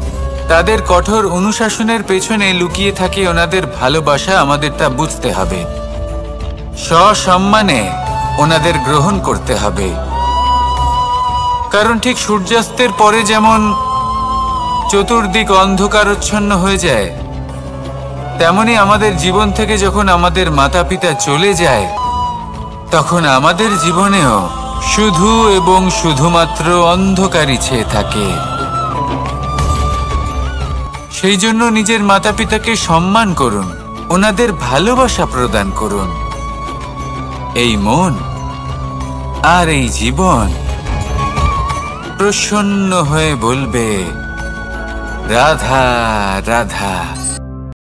তাদের কঠোর অনুশাসনের পেছনে লুকিয়ে থাকে ওনাদের ভালোবাসা। আমাদের তা বুঝতে হবে, সসম্মানে ওনাদের গ্রহণ করতে হবে। কারণ ঠিক সূর্যাস্তের পরে যেমন চতুর্দিক অন্ধকারচ্ছন্ন হয়ে যায়, তেমনি আমাদের জীবন থেকে যখন আমাদের মাতা পিতা চলে যায় তখন আমাদের জীবনেও শুধু এবং শুধুমাত্র অন্ধকারই ছেয়ে থাকে। সেই জন্য নিজের মাতা পিতাকে সম্মান করুন, ওনাদের ভালোবাসা প্রদান করুন। এই মন আর এই জীবন প্রসন্ন হয়ে বলবে, রাধা রাধা।